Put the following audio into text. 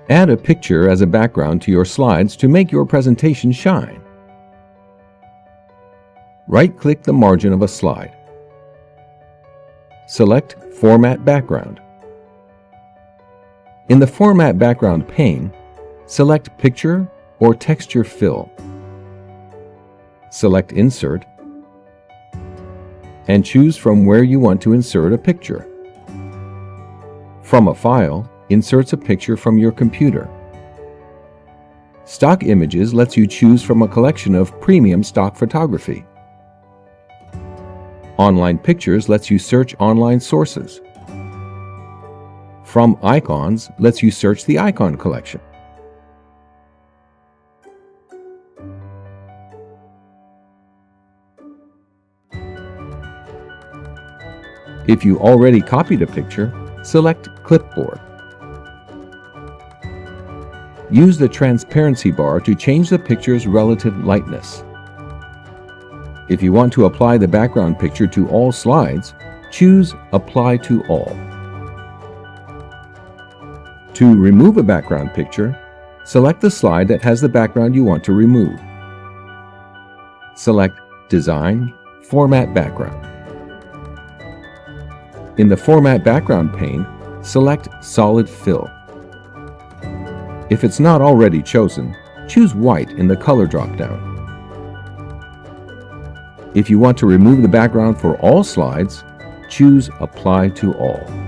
Add a picture as a background to your slides to make your presentation shine. Right-click the margin of a slide. Select Format Background. In the Format Background pane, select Picture or Texture Fill. Select Insert and choose from where you want to insert a picture. From a file, inserts a picture from your computer. Stock Images lets you choose from a collection of premium stock photography. Online Pictures lets you search online sources. From Icons lets you search the icon collection. If you already copied a picture, select Clipboard. Use the transparency bar to change the picture's relative lightness. If you want to apply the background picture to all slides, choose Apply to All. To remove a background picture, select the slide that has the background you want to remove. Select Design, Format Background. In the Format Background pane, select Solid Fill. If it's not already chosen, choose White in the Color drop-down. If you want to remove the background for all slides, choose Apply to All.